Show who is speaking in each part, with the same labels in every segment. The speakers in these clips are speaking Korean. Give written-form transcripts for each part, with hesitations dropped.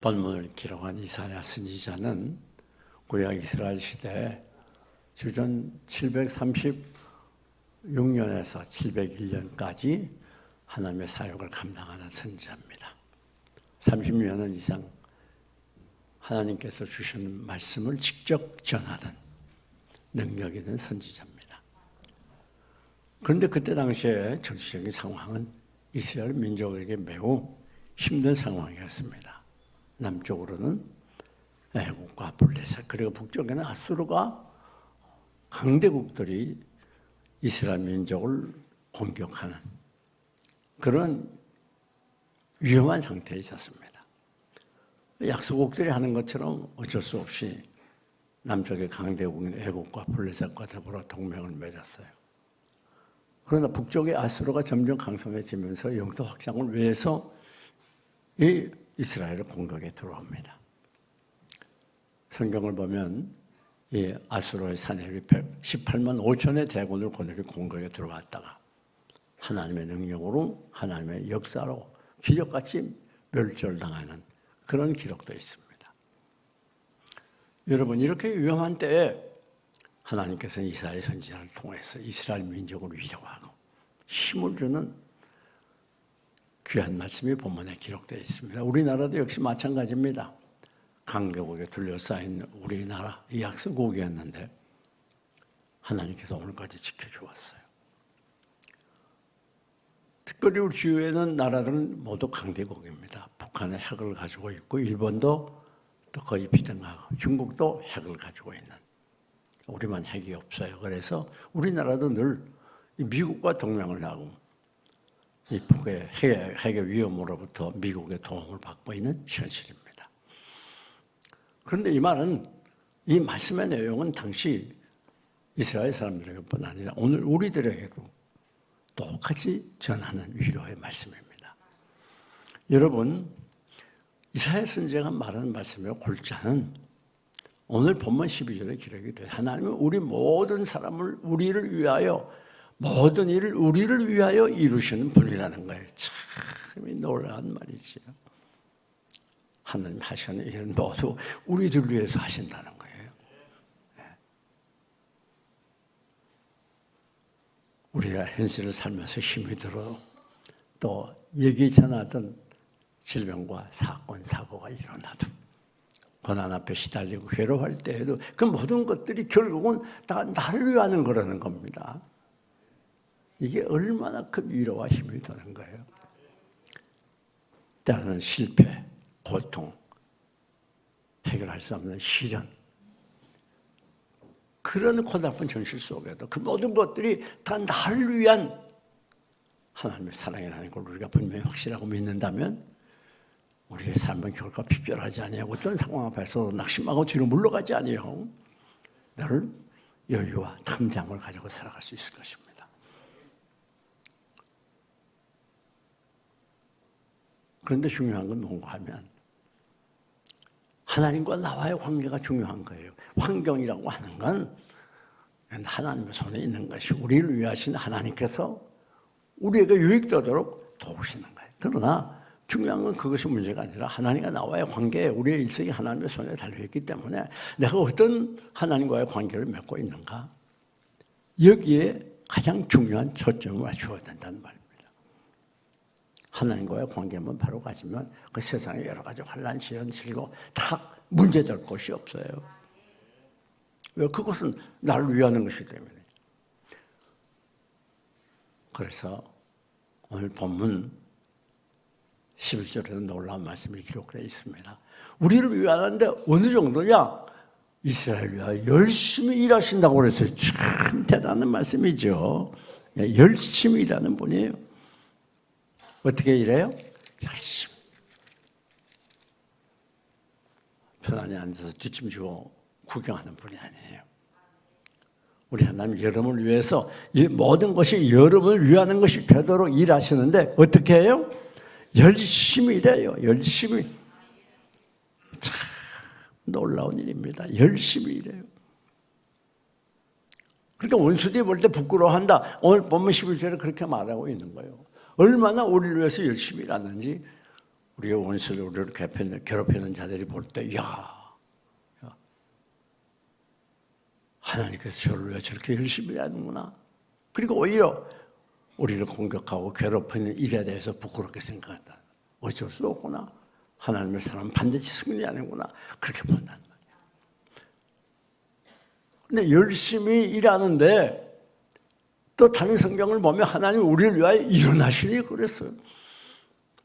Speaker 1: 본문을 기록한 이사야 선지자는 구약 이스라엘 시대 주전 736년에서 701년까지 하나님의 사역을 감당하는 선지자입니다. 30년 이상 하나님께서 주시는 말씀을 직접 전하던 능력 있는 선지자입니다. 그런데 그때 당시에 정치적인 상황은 이스라엘 민족에게 매우 힘든 상황이었습니다. 남쪽으로는 애국과 블레셋, 그리고 북쪽에는 아수르가 강대국들이 이스라엘 민족을 공격하는 그런 위험한 상태에 있었습니다. 약소국들이 하는 것처럼 어쩔 수 없이 남쪽의 강대국인 애국과 블레셋과 더불어 동맹을 맺었어요. 그러나 북쪽의 아수르가 점점 강성해지면서 영토 확장을 위해서 이 이스라엘을 공격에 들어옵니다. 성경을 보면 이 아수르의 사내리 18만 5천의 대군을 거느리 공격에 들어왔다가 하나님의 능력으로, 하나님의 역사로 기적같이 멸절당하는 그런 기록도 있습니다. 여러분, 이렇게 위험한 때에 하나님께서는 이스라엘 선지자를 통해서 이스라엘 민족을 위로하고 힘을 주는 귀한 말씀이 본문에 기록되어 있습니다. 우리나라도 역시 마찬가지입니다. 강대국에 둘러싸인 우리나라, 이 약소국이었는데 하나님께서 오늘까지 지켜주었어요. 특별히 우리 주위에 있는 나라들은 모두 강대국입니다. 북한은 핵을 가지고 있고 일본도 또 거의 비등하고 중국도 핵을 가지고 있는, 우리만 핵이 없어요. 그래서 우리나라도 늘 미국과 동맹을 하고 이 북의 핵의 위험으로부터 미국의 도움을 받고 있는 현실입니다. 그런데 이 말은, 이 말씀의 내용은 당시 이스라엘 사람들에게뿐 아니라 오늘 우리들에게도 똑같이 전하는 위로의 말씀입니다. 여러분, 이사야 선지자가 말하는 말씀의 골자는 오늘 본문 12절에 기록이 돼요. 하나님은 우리 모든 사람을, 우리를 위하여, 모든 일을 우리를 위하여 이루시는 분이라는 거예요. 참 놀라운 말이지요. 하나님 하시는 일은 모두 우리들 위해서 하신다는 거예요. 우리가 현실을 살면서 힘이 들어 또 예기치 않았던 질병과 사건, 사고가 일어나도 고난 앞에 시달리고 괴로워할 때에도 그 모든 것들이 결국은 다 나를 위하는 거라는 겁니다. 이게 얼마나 큰 위로와 힘이 되는 거예요. 때로는 실패, 고통, 해결할 수 없는 시련, 그런 고달픈 현실 속에도 그 모든 것들이 다 나를 위한 하나님의 사랑이라는 걸 우리가 분명히 확실하고 믿는다면 우리의 삶은 결코 비별하지 아니하고 어떤 상황 앞에서 낙심하고 뒤로 물러가지 아니하고 늘 여유와 탐장을 가지고 살아갈 수 있을 것입니다. 그런데 중요한 건 뭔가 하면 하나님과 나와의 관계가 중요한 거예요. 환경이라고 하는 건 하나님의 손에 있는 것이, 우리를 위하신 하나님께서 우리에게 유익되도록 도우시는 거예요. 그러나 중요한 건 그것이 문제가 아니라 하나님과 나와의 관계에 우리의 일생이 하나님의 손에 달려있기 때문에 내가 어떤 하나님과의 관계를 맺고 있는가, 여기에 가장 중요한 초점을 맞춰야 된다는 말입니다. 하나님과의 관계만 바로 가지면 그 세상에 여러 가지 환난, 시련, 실고 다 문제될 것이 없어요. 왜? 그것은 나를 위하는 것이기 때문에. 그래서 오늘 본문 11절에는 놀라운 말씀이 기록되어 있습니다. 우리를 위하는데 어느 정도냐? 이스라엘 위하여 열심히 일하신다고 그랬어요. 참 대단한 말씀이죠. 열심히 일하는 분이에요. 어떻게 일해요? 열심히. 편안히 앉아서 뒷짐지고 구경하는 분이 아니에요. 우리 하나님 여러분을 위해서 이 모든 것이 여러분을 위하는 것이 되도록 일하시는데 어떻게 해요? 열심히 일해요. 열심히. 참 놀라운 일입니다. 열심히 일해요. 그러니까 원수들이 볼 때 부끄러워한다. 오늘 본문 11절에 그렇게 말하고 있는 거예요. 얼마나 우리를 위해서 열심히 일하는지 우리의 원수를 우리를 괴롭히는 자들이 볼 때, 야, 하나님께서 저를 왜 저렇게 열심히 하는구나. 그리고 오히려 우리를 공격하고 괴롭히는 일에 대해서 부끄럽게 생각한다. 어쩔 수 없구나. 하나님의 사람은 반드시 승리하는구나. 그렇게 본다는 말이야. 근데 열심히 일하는데 또 다른 성경을 보면 하나님이 우리를 위하여 일어나시니 그랬어요.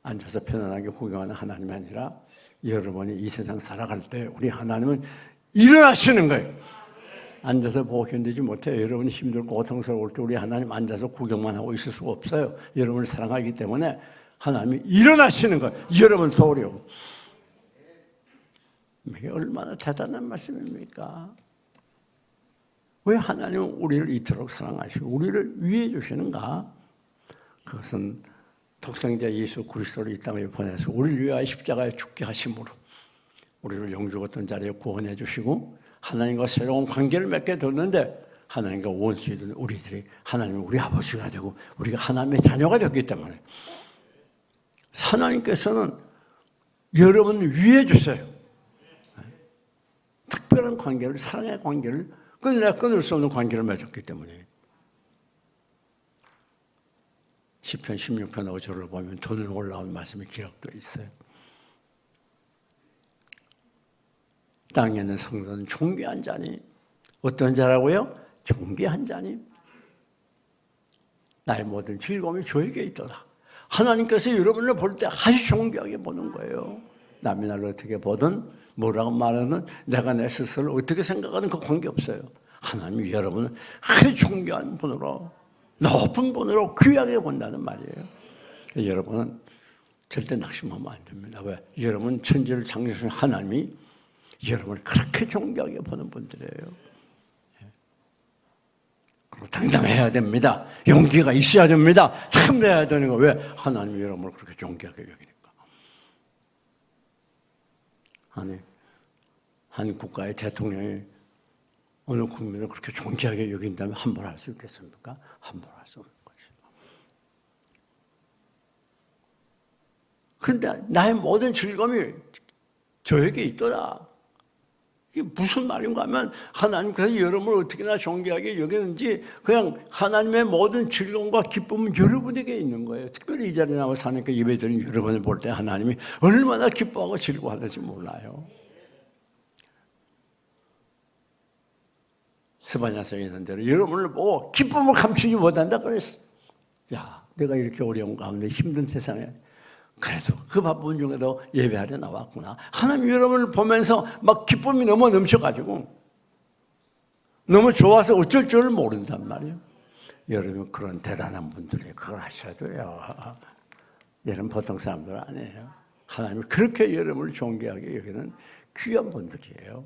Speaker 1: 앉아서 편안하게 구경하는 하나님이 아니라 여러분이 이 세상 살아갈 때 우리 하나님은 일어나시는 거예요. 앉아서 보고 견디지 못해요. 여러분이 힘들고 고통스러울 때 우리 하나님 앉아서 구경만 하고 있을 수가 없어요. 여러분을 사랑하기 때문에 하나님이 일어나시는 거예요. 여러분 도우려고. 이게 얼마나 대단한 말씀입니까? 왜 하나님은 우리를 이토록 사랑하시고 우리를 위해 주시는가? 그것은 독생자 예수 그리스도를 이 땅에 보내서 우리를 위하여 십자가에 죽게 하심으로 우리를 영죽었던 자리에 구원해 주시고 하나님과 새로운 관계를 맺게 됐는데 하나님과 원수이던 우리들이 하나님은 우리 아버지가 되고 우리가 하나님의 자녀가 되었기 때문에 하나님께서는 여러분을 위해 주세요. 특별한 관계를, 사랑의 관계를 끊을 수 없는 관계를 맺었기 때문에 시편 16편 5절을 보면 돈을 올라온 말씀이 기록되어 있어요. 땅에 있는 성도는 존귀한 자니 어떤 자라고요? 존귀한 자니 나의 모든 즐거움이 저에게 있도다. 하나님께서 여러분을 볼 때 아주 존귀하게 보는 거예요. 남이 나를 어떻게 보든 뭐라고 말하는 내가 내 스스로를 어떻게 생각하는 그 관계없어요. 하나님이 여러분을 아주 존귀한 분으로 높은 분으로 귀하게 본다는 말이에요. 여러분은 절대 낙심하면 안 됩니다. 왜? 여러분 천지를 창조하신 하나님이 여러분을 그렇게 존귀하게 보는 분들이에요. 그리고 당당해야 됩니다. 용기가 있어야 됩니다. 참내야 되는 거. 왜? 하나님이 여러분을 그렇게 존귀하게 여기니까. 아니, 한 국가의 대통령이 어느 국민을 그렇게 존귀하게 여긴다면 함부로 할 수 있겠습니까? 함부로 할 수 없는 것이죠. 그런데 나의 모든 즐거움이 저에게 있더라. 이게 무슨 말인가 하면 하나님께서 여러분을 어떻게나 존귀하게 여기는지 그냥 하나님의 모든 즐거움과 기쁨은 여러분에게 있는 거예요. 특별히 이 자리에 나와 사니까 예배드린 여러분을 볼 때 하나님이 얼마나 기뻐하고 즐거워하는지 몰라요. 스바냐서에 있는 대로 여러분을 보고 기쁨을 감추지 못한다 그랬어. 야, 내가 이렇게 어려운 가운데 힘든 세상에 그래도 그 바쁜 중에도 예배하러 나왔구나. 하나님 여러분을 보면서 막 기쁨이 너무 넘쳐가지고 너무 좋아서 어쩔 줄을 모른단 말이에요. 여러분 그런 대단한 분들이 그걸 하셔야 돼요. 여러분 보통 사람들 아니에요. 하나님이 그렇게 여러분을 존귀하게 여기는 귀한 분들이에요.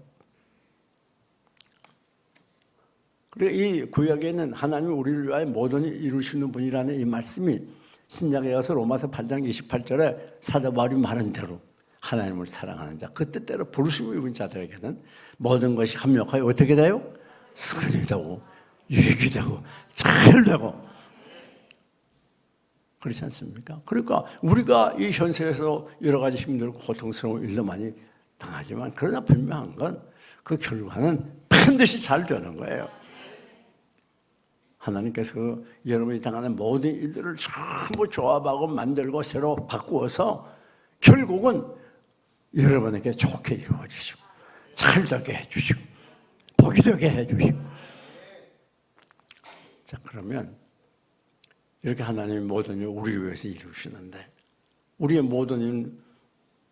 Speaker 1: 그리고 이 구약에는 하나님이 우리를 위하여 모든 일을 이루시는 분이라는 이 말씀이 신약에 가서 로마서 8장 28절에 사도 바울이 말한 대로 하나님을 사랑하는 자, 그 뜻대로 부르심을 입은 자들에게는 모든 것이 합력하여 어떻게 돼요? 선이 되고 유익이 되고 잘 되고 그렇지 않습니까? 그러니까 우리가 이 현세에서 여러 가지 힘들고 고통스러운 일도 많이 당하지만 그러나 분명한 건 그 결과는 반드시 잘 되는 거예요. 하나님께서 여러분이 당하는 모든 일들을 전부 조합하고 만들고 새로 바꾸어서 결국은 여러분에게 좋게 이루어지시고 잘 되게 해주시고 복이 되게 해주시고. 자, 그러면 이렇게 하나님이 모든 일을 우리 위해서 이루시는데 우리의 모든 일은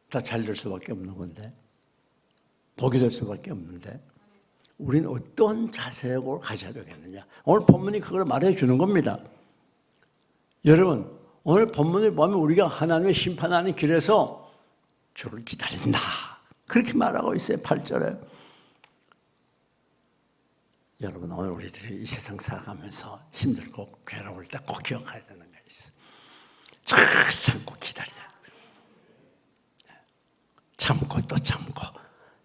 Speaker 1: 다 잘 될 수밖에 없는 건데 복이 될 수밖에 없는데 우리는 어떤 자세를 가져야 되겠느냐. 오늘 본문이 그걸 말해주는 겁니다. 여러분 오늘 본문을 보면 우리가 하나님의 심판하는 길에서 주를 기다린다 그렇게 말하고 있어요. 8절에. 여러분 오늘 우리들이 이 세상 살아가면서 힘들고 괴로울 때 꼭 기억해야 되는 게 있어요. 잘 참고 기다려야 돼요. 참고 또 참고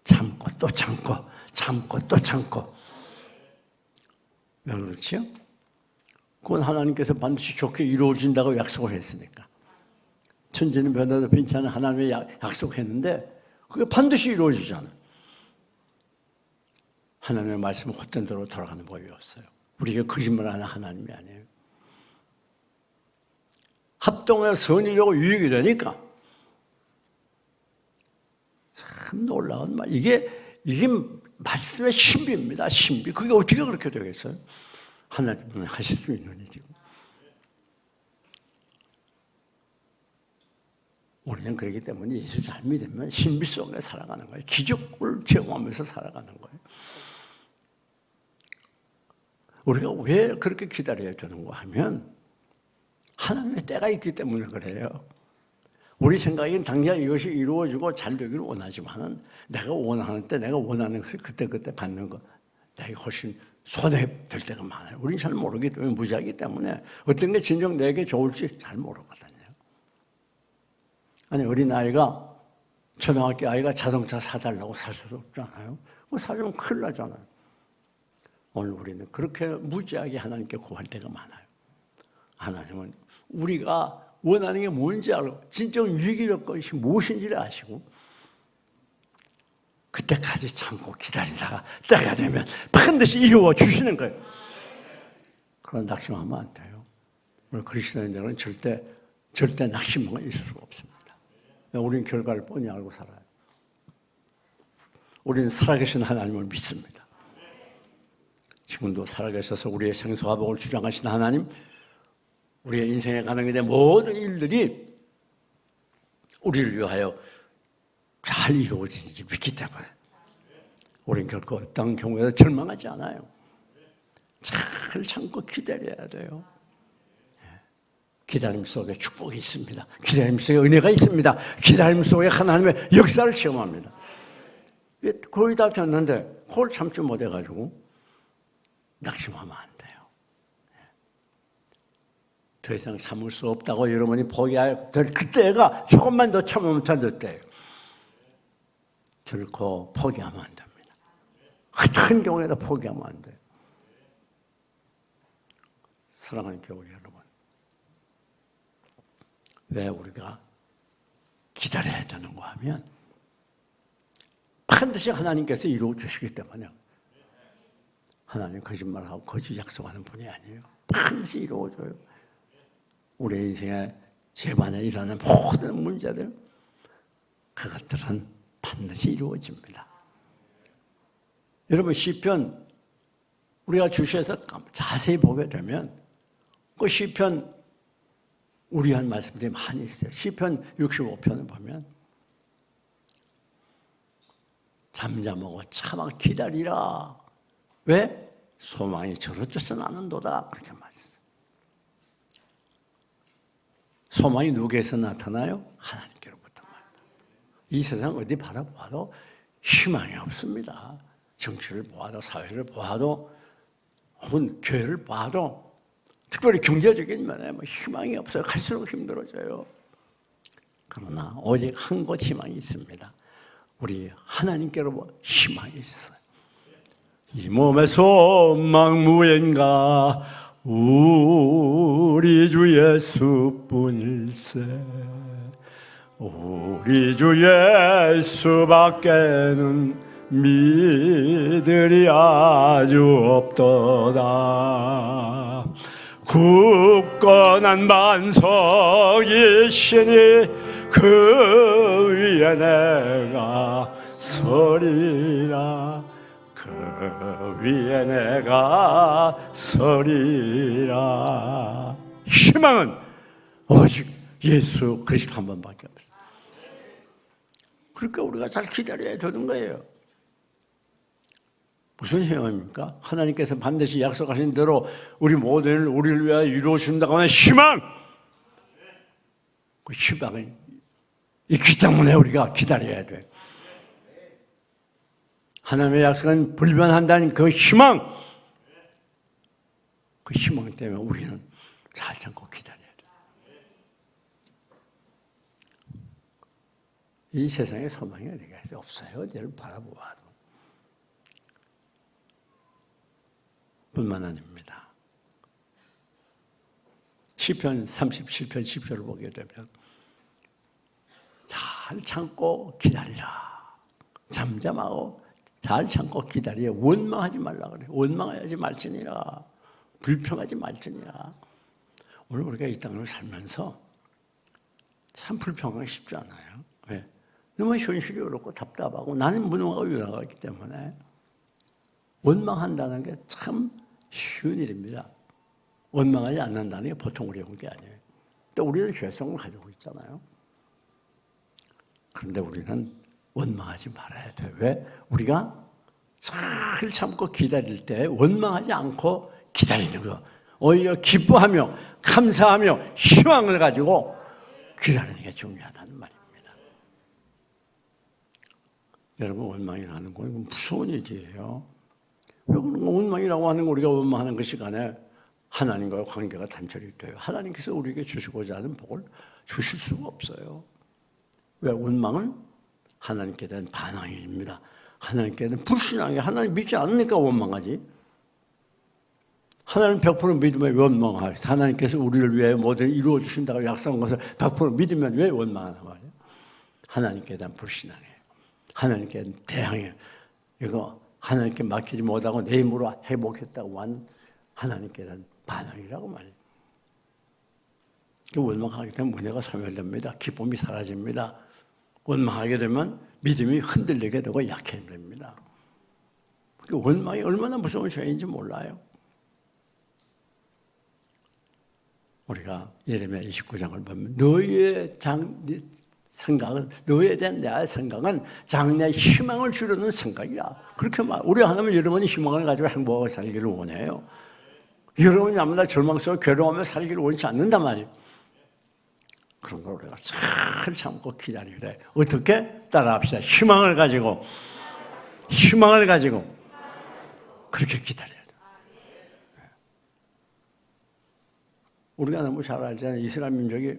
Speaker 1: 참고 또 참고 참고 또 참고. 왜 그렇지요? 그건 하나님께서 반드시 좋게 이루어진다고 약속을 했으니까. 천지는 변해도 변치 않은 하나님의 약속했는데 그게 반드시 이루어지잖아요. 하나님의 말씀은 헛된 대로 돌아가는 법이 없어요. 우리가 거짓말하는 하나님이 아니에요. 합동해 선이 되고 유익이 되니까 참 놀라운 말. 이게 말씀의 신비입니다. 신비. 그게 어떻게 그렇게 되겠어요? 하나님은 하실 수 있는 일이고. 우리는 그렇기 때문에 예수 잘 믿으면 신비 속에 살아가는 거예요. 기적을 체험하면서 살아가는 거예요. 우리가 왜 그렇게 기다려야 되는가 하면 하나님의 때가 있기 때문에 그래요. 우리 생각엔 당장 이것이 이루어지고 잘 되기를 원하지만은 내가 원하는 때 내가 원하는 것을 그때그때 받는 것 내가 훨씬 손해될 때가 많아요. 우리는 잘 모르기 때문에 무지하기 때문에 어떤 게 진정 내게 좋을지 잘 모르거든요. 아니 어린아이가 초등학교 아이가 자동차 사달라고 살 수도 없잖아요. 사주면 큰일 나잖아요. 오늘 우리는 그렇게 무지하게 하나님께 구할 때가 많아요. 하나님은 우리가 원하는 게 뭔지 알고 진정 위기적 것이 무엇인지를 아시고 그때까지 참고 기다리다가 때가 되면 반드시 이루어 주시는 거예요. 그런 낙심하면 안 돼요. 우리 그리스도인들은 절대 낙심만 있을 수가 없습니다. 우리는 결과를 뻔히 알고 살아요. 우리는 살아계신 하나님을 믿습니다. 지금도 살아계셔서 우리의 생사와 복을 주장하신 하나님, 우리의 인생에 가는 데 모든 일들이 우리를 위하여 잘 이루어지는지 믿기 때문에 우리는 결코 어떤 경우에도 절망하지 않아요. 잘 참고 기다려야 돼요. 기다림 속에 축복이 있습니다. 기다림 속에 은혜가 있습니다. 기다림 속에 하나님의 역사를 체험합니다. 거의 다 됐는데 그걸 참지 못해가지고 낙심하면 안 돼요. 더 이상 참을 수 없다고 여러분이 포기할 그때가 조금만 더 참으면 더 늦대요. 결코 포기하면 안 됩니다. 어떤 경우에도 포기하면 안 돼요. 사랑하는 교우 여러분, 왜 우리가 기다려야 되는가 하면 반드시 하나님께서 이루어 주시기 때문에. 하나님 거짓말하고 거짓 약속하는 분이 아니에요. 반드시 이루어져요. 우리 인생의 재반에 일어나는 모든 문제들, 그것들은 반드시 이루어집니다. 여러분 시편 우리가 주시에서 자세히 보게 되면 그 시편 우리 한 말씀들이 많이 있어요. 시편 65편을 보면 잠잠하고 참아 기다리라. 왜? 소망이 저렇듯은 않은도다. 그렇게 말했어요. 소망이 누구에서 나타나요? 하나님께로부터 나타나요. 이 세상 어디 바라보아도 희망이 없습니다. 정치를 보아도 사회를 보아도 혹은 교회를 봐도 특별히 경제적인 면에 희망이 없어요. 갈수록 힘들어져요. 그러나 오직 한 곳 희망이 있습니다. 우리 하나님께로 희망이 있어요. 이 몸의 소망 무엔가 우리 주 예수뿐일세. 우리 주 예수밖에는 믿으리 아주 없도다. 굳건한 반석이시니 그 위에 내가 서리라. 그 위에 내가 서리라. 희망은 오직 예수 그리스도 한 번밖에 없어요. 그러니까 우리가 잘 기다려야 되는 거예요. 무슨 희망입니까? 하나님께서 반드시 약속하신 대로 우리 모든 우리를 위하여 이루어 준다고 하는 희망. 그 희망이 있기 때문에 우리가 기다려야 돼요. 하나님의 약속은 불변한다는 그 희망, 그 희망 때문에 우리는 잘 참고 기다려야 돼요. 이 세상에 소망이 어디가 있어요? 없어요. 어디를 바라보아도. 뿐만 아닙니다. 시편 37편 10절을 보게 되면 잘 참고 기다리라. 잠잠하고 잘 참고 기다리라. 원망하지 말라 그래. 원망하지 말지니라. 불평하지 말지니라. 오늘 우리가 이 땅을 살면서 참 불평하기 쉽지 않아요. 왜? 너무 현실이 어렵고 답답하고 나는 무능하고 유능하기 때문에 원망한다는 게 참 쉬운 일입니다. 원망하지 않는다는 게 보통 어려운 게 아니에요. 또 우리는 죄성을 가지고 있잖아요. 그런데 우리는 원망하지 말아야 돼. 왜? 우리가 잘 참고 기다릴 때 원망하지 않고 기다리는 거. 오히려 기뻐하며 감사하며 희망을 가지고 기다리는 게 중요하다는 말입니다. 여러분, 원망이라는 건 무서운 일이에요. 왜 그런 거 원망이라고 하는 거, 우리가 원망하는 그 시간에 하나님과의 관계가 단절이 돼요. 하나님께서 우리에게 주시고자 하는 복을 주실 수가 없어요. 왜? 원망은 하나님께 대한 반항입니다. 하나님께 대한 불신앙이, 하나님 믿지 않으니까 원망하지. 하나님 100% 믿으면 왜 원망하겠어요? 하나님께서 우리를 위해 뭐든 이루어 주신다고 약속한 것을 100% 믿으면 왜 원망하는 말이에요? 하나님께 대한 불신앙이에요. 하나님께 대항해요. 이거 하나님께 맡기지 못하고 내 힘으로 해보겠다고 한 하나님께 대한 반항이라고 말이에요. 원망하게 되면 은혜가 소멸됩니다. 기쁨이 사라집니다. 원망하게 되면 믿음이 흔들리게 되고 약해집니다. 원망이 얼마나 무서운 죄인지 몰라요. 우리가 예레미야 29장을 보면 너희의 생각은, 너희에 대한 내 생각은 장래의 희망을 주려는 생각이야. 그렇게 말. 우리 하나님은 여러분이 희망을 가지고 행복하게 살기를 원해요. 여러분이 아무나 절망 속에 괴로워하며 살기를 원치 않는단 말이에요. 그런 걸 우리가 잘 참고 기다리래. 어떻게? 따라합시다. 희망을 가지고 그렇게 기다려야 돼. 우리가 너무 잘 알잖아요. 이스라엘 민족이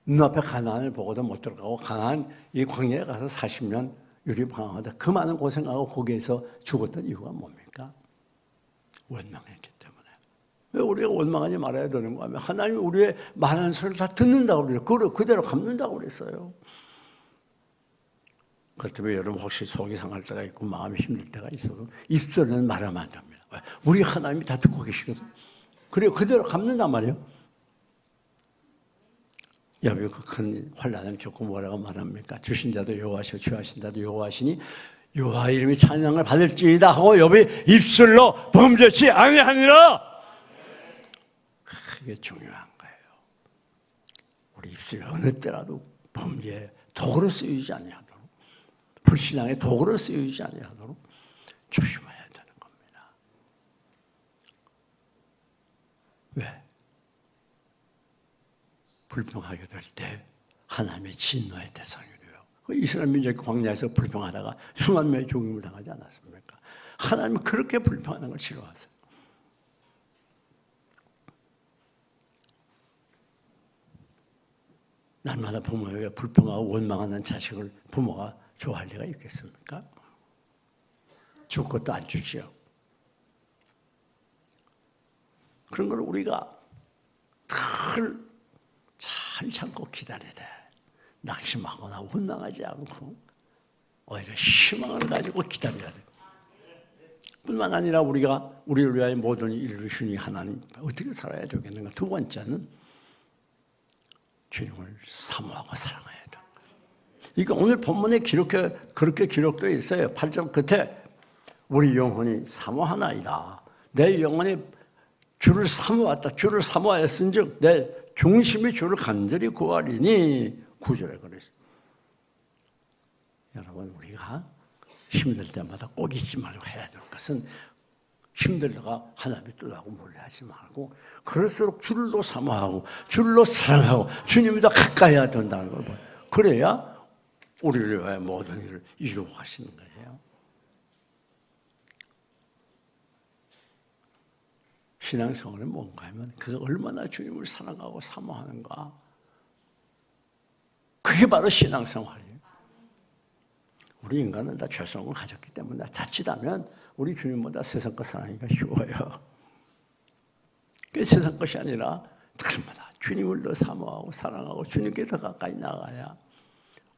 Speaker 1: 눈앞에 가나안을 보고도 못 들어가고 가나안 이 광야에 가서 40년 유리방황하다 그 많은 고생하고 거기에서 죽었던 이유가 뭡니까? 원망했기 때문에. 왜 우리가 원망하지 말아야 되는 거야? 하나님이 우리의 많은 소리를 다 듣는다고 그래요. 그걸 그대로 갚는다고 그랬어요. 그렇다면 여러분 혹시 속이 상할 때가 있고 마음이 힘들 때가 있어도 입술은 말하면 안 됩니다. 왜? 우리 하나님이 다 듣고 계시거든. 그래요. 그대로 갚는단 말이에요. 여비 그 큰 환난을 겪고 뭐라고 말합니까? 주신 자도 여호와시오, 주하신 자도 여호와시니 여호와 이름이 찬양을 받을지이다 하고 여비 입술로 범죄치 아니하니라. 그게 중요한 거예요. 우리 입술이 어느 때라도 범죄 도구로 쓰이지 아니하도록, 불신앙의 도구로 쓰이지 아니하도록 조심해야 되는 겁니다. 왜? 불평하게 될 때 하나님의 진노의 대상이 돼요. 이스라엘 민족이 광야에서 불평하다가 수만 명의 죽임을 당하지 않았습니까? 하나님은 그렇게 불평하는 걸 싫어하세요. 날마다 부모에게 불평하고 원망하는 자식을 부모가 좋아할 리가 있겠습니까? 줄 것도 안 주지요. 그런 걸 우리가 잘 참고 기다려야 돼. 낙심하거나 원망하지 않고 오히려 희망을 가지고 기다려야 돼. 뿐만 아니라 우리가 우리를 위하여 모든 일을 이루시니 하나님 어떻게 살아야 되겠는가? 두 번째는 주님을 사모하고 사랑해야 돼. 이거 오늘 본문에 그렇게 기록되어 있어요. 8절 끝에 우리 영혼이 사모하나이다. 내 영혼이 주를 사모했다. 주를 사모하였은즉 내 중심이 주를 간절히 구하리니 9절에 그랬어요. 여러분 우리가 힘들 때마다 꼭 잊지 말고 해야 될 것은 힘들다가 하나님이 뜨라고 몰래하지 말고 그럴수록 주를 더 사모하고 주를 더 사랑하고 주님이 더 가까이 해야 된다는 걸 봐요. 그래야 우리를 위하여 모든 일을 이루어 가시는 거예요. 신앙생활은 뭔가 하면 그가 얼마나 주님을 사랑하고 사모하는가. 그게 바로 신앙생활이에요. 우리 인간은 다 죄성을 가졌기 때문에 자칫하면 우리 주님보다 세상 것 사랑하기가 쉬워요. 그게 세상 것이 아니라 날마다 주님을 더 사모하고 사랑하고 주님께 더 가까이 나가야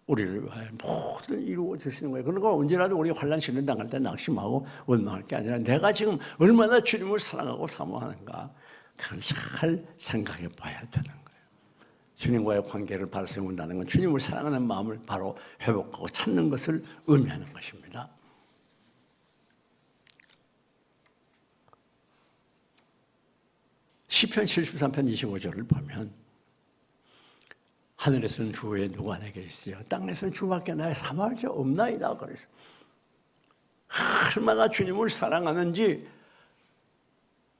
Speaker 1: 우리를 위하여 모든 이루어 주시는 거예요. 그런 걸 언제라도 우리 환난 시련 당할 때 낙심하고 원망할 게 아니라 내가 지금 얼마나 주님을 사랑하고 사모하는가 그걸 잘 생각해 봐야 되는 거예요. 주님과의 관계를 바로 세운다는 건 주님을 사랑하는 마음을 바로 회복하고 찾는 것을 의미하는 것입니다. 시편 73편 25절을 보면 하늘에서는 주 외에 누가 내게 있어요? 땅에서는 주밖에 나의 사모할 자 없나이다 그랬어요. 얼마나 주님을 사랑하는지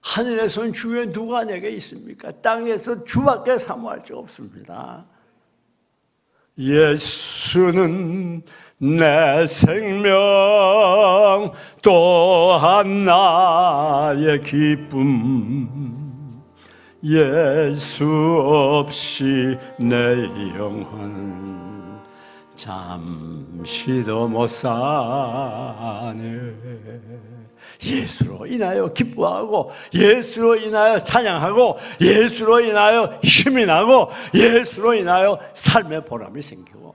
Speaker 1: 하늘에서는 주 외에 누가 내게 있습니까? 땅에서 주밖에 사모할 자 없습니다. 예수는 내 생명 또한 나의 기쁨 예수 없이 내 영혼 잠시도 못 사네. 예수로 인하여 기뻐하고 예수로 인하여 찬양하고 예수로 인하여 힘이 나고 예수로 인하여 삶의 보람이 생기고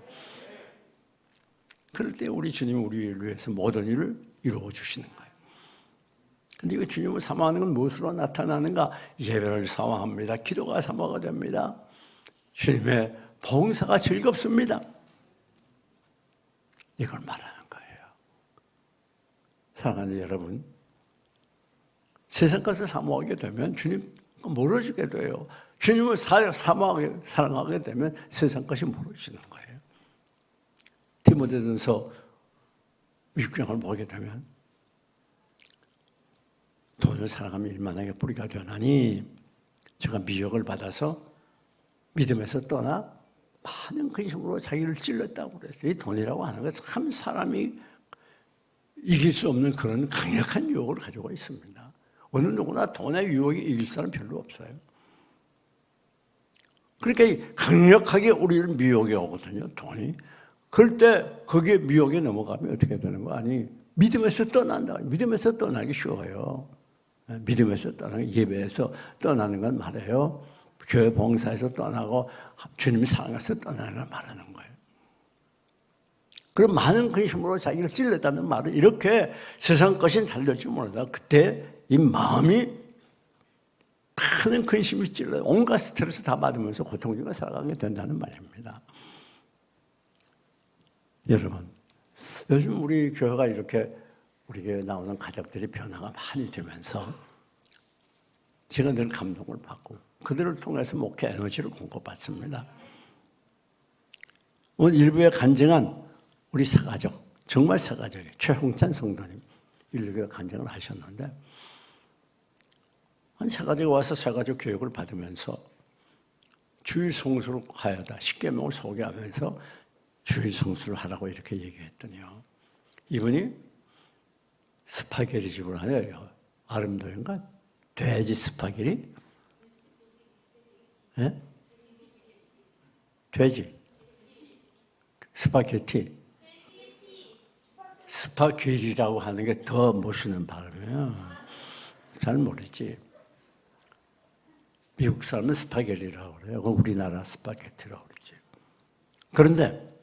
Speaker 1: 그럴 때 우리 주님은 우리를 위해서 모든 일을 이루어 주시는 거예요. 근데 이거 주님을 사모하는 건 무엇으로 나타나는가? 예배를 사모합니다. 기도가 사모가 됩니다. 주님의 봉사가 즐겁습니다. 이걸 말하는 거예요. 사랑하는 여러분, 세상 것을 사모하게 되면 주님 멀어지게 돼요. 주님을 사모하게 사랑하게 되면 세상 것이 멀어지는 거예요. 디모데전서 6장을 보게 되면 돈을 사랑하면 일만하게 뿌리가 되나니 제가 미혹을 받아서 믿음에서 떠나 많은 근심으로 자기를 찔렀다고 그랬어요. 이 돈이라고 하는 건 참 사람이 이길 수 없는 그런 강력한 유혹을 가지고 있습니다. 어느 누구나 돈의 유혹이 이길 사람 별로 없어요. 그러니까 강력하게 우리를 미혹해 오거든요, 돈이. 그럴 때 거기에 미혹에 넘어가면 어떻게 되는 거 아니? 믿음에서 떠난다. 믿음에서 떠나기 쉬워요. 믿음에서 떠나는 예배에서 떠나는 건 말해요. 교회 봉사에서 떠나고 주님이 사랑해서 떠나는 걸 말하는 거예요. 그럼 많은 근심으로 자기를 찔렀다는 말은 이렇게 세상 것은 잘 될 줄 모르다. 그때 이 마음이 많은 근심이 찔러요. 온갖 스트레스 다 받으면서 고통 중에 살아가게 된다는 말입니다. 여러분, 요즘 우리 교회가 이렇게 우리 교회에 나오는 가족들이 변화가 많이 되면서 제가 늘 감동을 받고 그들을 통해서 목회 에너지를 공급받습니다. 오늘 일부에 간증한 우리 새가족, 정말 새가족이에요. 최홍찬 성도님, 일부에 간증을 하셨는데 한 새가족이 와서 새가족 교육을 받으면서 주일 성수를 하여다 10계명을 소개하면서 주일 성수를 하라고 이렇게 얘기했더니요. 이분이 스파게티 집을 하네요. 아름도인가? 돼지 스파게티? 예? 돼지. 스파게티. 스파게티라고 하는 게 더 멋있는 발음이에요. 잘 모르지. 미국 사람은 스파게티라고 그래요. 우리나라 스파게티라고 그러지. 그런데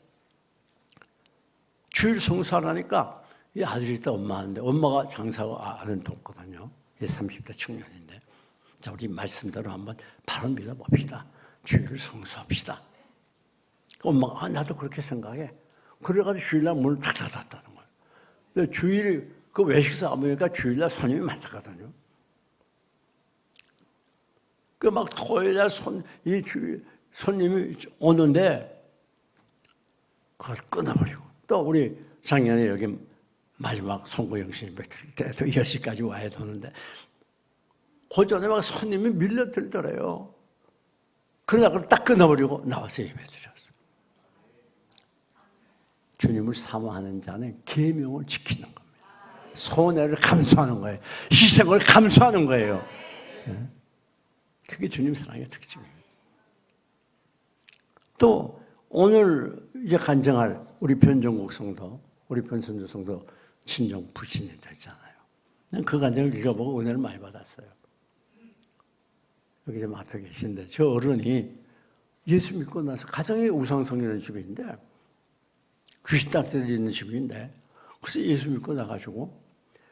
Speaker 1: 주일 성수하라니까 이 아들이 있다 엄마한테 엄마가 장사하고 아는 돕거든요. 30대 청년인데 자 우리 말씀대로 한번 바로 믿어봅시다. 주일을 성수합시다. 엄마가 나도 그렇게 생각해. 그래가지고 주일날 문을 탁 닫았다는 거예요. 근데 주일 그 외식사 가보니까 주일날 손님이 많거든요. 그 막 토요일날 손님이 오는데 그걸 끊어버리고 또 우리 작년에 여기 마지막 송구영신 때도 10시까지 와야 되는데 그 전에 막 손님이 밀려들더래요. 그러다 그걸 딱 끊어버리고 나와서 예배드렸어요. 주님을 사모하는 자는 계명을 지키는 겁니다. 손해를 감수하는 거예요. 희생을 감수하는 거예요. 그게 주님 사랑의 특징이에요. 또 오늘 이제 간증할 우리 변정국 성도, 우리 변선주 성도 친정 부친이 되잖아요. 난 그 간증을 읽어보고 은혜를 많이 받았어요. 여기 좀 앞에 계신데 저 어른이 예수 믿고 나서 가정의 우상성이라는 집인데 귀신 닦여 있는 집인데 그래서 예수 믿고 나가지고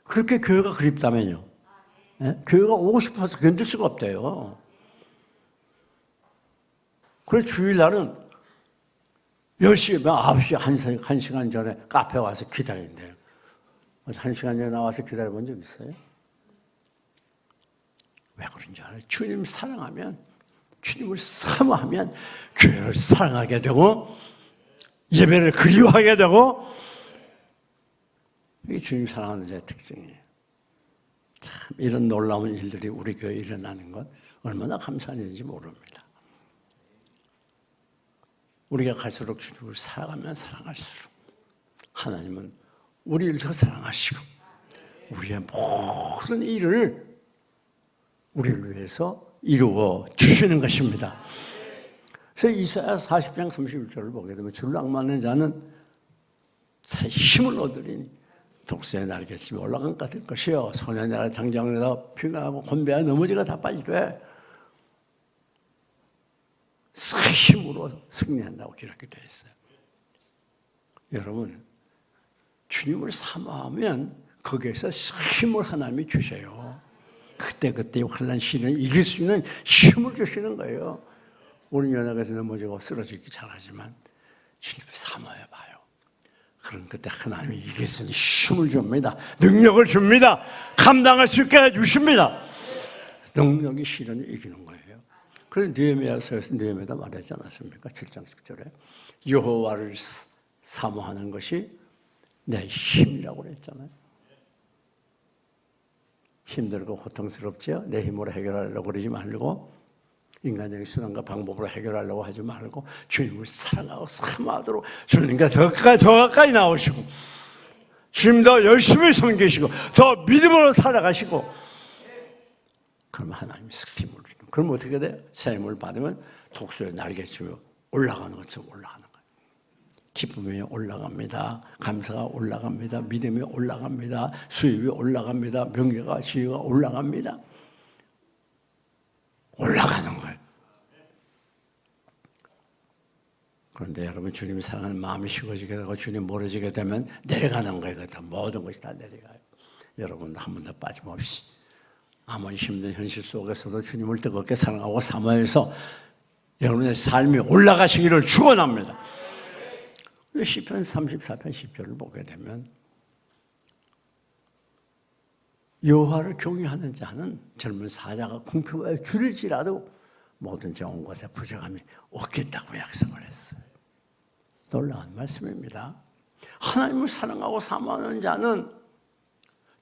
Speaker 1: 그렇게 교회가 그립다면요. 예? 교회가 오고 싶어서 견딜 수가 없대요. 그래서 주일날은 10시에, 9시, 1시간 전에 카페 와서 기다린대요. 1시간 전에 나와서 기다려본 적 있어요? 왜 그런지 알아요? 주님 사랑하면, 주님을 사모하면 교회를 사랑하게 되고 예배를 그리워하게 되고 이게 주님 사랑하는 자의 특징이에요. 참 이런 놀라운 일들이 우리 교회에 일어나는 것 얼마나 감사한 일인지 모릅니다. 우리가 갈수록 주님을 사랑하면 사랑할수록 하나님은 우리를 더 사랑하시고 우리의 모든 일을 우리를 위해서 이루어 주시는 것입니다. 그래서 이사야 40장 31절을 보게 되면 주를 악마하는 자는 새 힘을 얻으리니 독수의 날개쯤에 올라간 것 같을 것이요 소년의 나라 장장에다 피가하고 곤배와 넘어지가 다 빠지되 새 힘으로 승리한다고 기록이 되어 있어요. 여러분 주님을 사모하면 거기에서 힘을 하나님이 주셔요. 그때그때 환난 시련을 이길 수 있는 힘을 주시는 거예요. 우리 연약해서 넘어지고 쓰러지기 잘하지만 주님을 사모해봐요. 그런 그때 하나님이 이길 수 있는 힘을 줍니다. 능력을 줍니다. 감당할 수 있게 해주십니다. 능력이 시련을 이기는 거예요. 그래서 느헤미야서에서 느헤미야가 말하지 않았습니까? 7장 10절에 여호와를 사모하는 것이 내 힘이라고 그랬잖아요. 힘들고 고통스럽죠? 내 힘으로 해결하려고 그러지 말고 인간적인 수단과 방법으로 해결하려고 하지 말고 주님을 사랑하고 사모하도록 주님과 더 가까이 나오시고 주님 더 열심히 섬기시고 더 믿음으로 살아가시고 그러면 하나님이 힘을 주는. 그럼 어떻게 돼요? 새 힘을 받으면 독수의 날개치며 올라가는 것처럼 올라가는 거예요. 기쁨이 올라갑니다. 감사가 올라갑니다. 믿음이 올라갑니다. 수입이 올라갑니다. 명예가 지위가 올라갑니다. 올라가는 거예요. 그런데 여러분 주님이 사랑하는 마음이 식어지게 되고 주님 멀어지게 되면 내려가는 거예요. 모든 것이 다 내려가요. 여러분 한 번도 빠짐없이 아무리 힘든 현실 속에서도 주님을 뜨겁게 사랑하고 사모해서 여러분의 삶이 올라가시기를 축원합니다. 시편 34편 10절을 보게 되면 여호와를 경외하는 자는 젊은 사자가 공평하게 줄일지라도 모든 좋은 것에 부족함이 없겠다고 약속을 했어요. 놀라운 말씀입니다. 하나님을 사랑하고 사모하는 자는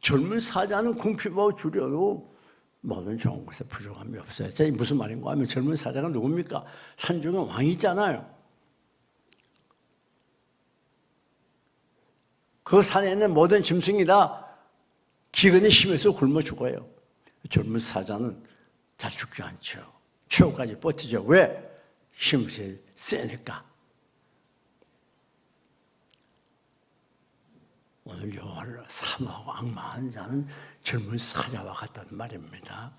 Speaker 1: 젊은 사자는 궁핍하고 줄여도 모든 좋은 것에 부족함이 없어요. 자, 무슨 말인가 하면 젊은 사자가 누굽니까? 산중에 왕이 있잖아요. 그 산에 있는 모든 짐승이 다 기근이 심해서 굶어 죽어요. 젊은 사자는 잘 죽지 않죠. 최후까지 버티죠. 왜? 힘이 세니까. 오늘 여호와를 사모하고 악마한 자는 젊은 사자와 같다는 말입니다.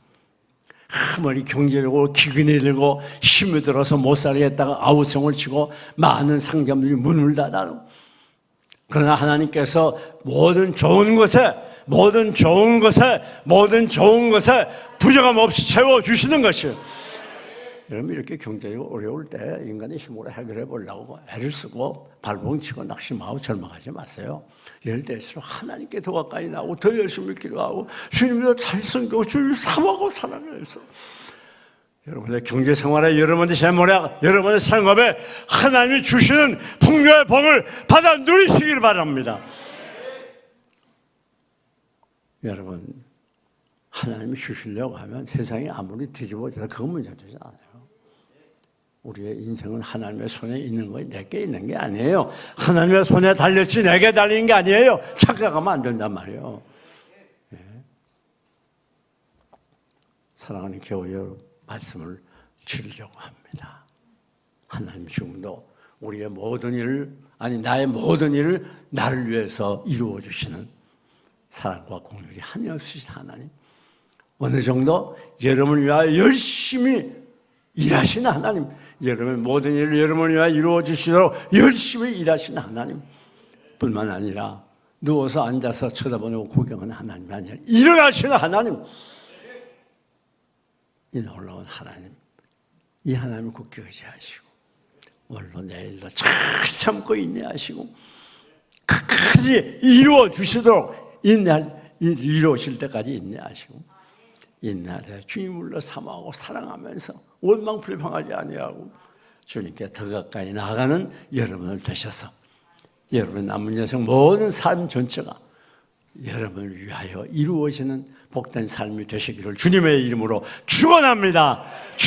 Speaker 1: 아무리 경제적으로 기근이 들고 힘이 들어서 못 살겠다가 아우성을 치고 많은 상점들이 문을 닫아요. 그러나 하나님께서 모든 좋은 것에 부족함 없이 채워주시는 것이에요. 여러분 이렇게 경제적으로 어려울 때 인간의 힘으로 해결해 보려고 애를 쓰고 발봉치고 낙심하고 절망하지 마세요. 이럴 때일수록 하나님께 더 가까이 나오고 더 열심히 기도하고 주님을 잘 섬기고 주님을 사모하고 살아가면서 여러분의 경제생활에 여러분의 재물에 여러분의 생업에 하나님이 주시는 풍요의 복을 받아 누리시길 바랍니다. 여러분 하나님이 주시려고 하면 세상이 아무리 뒤집어져도 그건 문제되지 않아요. 우리의 인생은 하나님의 손에 있는 거예요. 내게 있는 게 아니에요. 하나님의 손에 달렸지 내게 달리는 게 아니에요. 착각하면 안 된단 말이에요. 네. 사랑하는 교회 여러분 말씀을 드리려고 합니다. 하나님 지금도 우리의 모든 일을 나의 모든 일을 나를 위해서 이루어 주시는 사랑과 공율이 한없이 하나님 어느 정도 여러분을 위하여 열심히 일하시는 하나님, 여러분의 모든 일을 여러분을 위하여 이루어 주시도록 열심히 일하시는 하나님 뿐만 아니라 누워서 앉아서 쳐다보고 구경하는 하나님이 아니라 일어나시는 하나님, 이 놀라운 하나님, 이 하나님을 굳게 의지하시고 오늘도 내일도 잘 참고 인내하시고 끝까지 이루어 주시도록 이루어질 때까지 인내하시고 인내하되 주님을로 사모하고 사랑하면서 원망 불평하지 아니하고 주님께 더 가까이 나아가는 여러분을 되셔서 여러분의 남은 여생 모든 삶 전체가 여러분을 위하여 이루어지는 복된 삶이 되시기를 주님의 이름으로 축원합니다.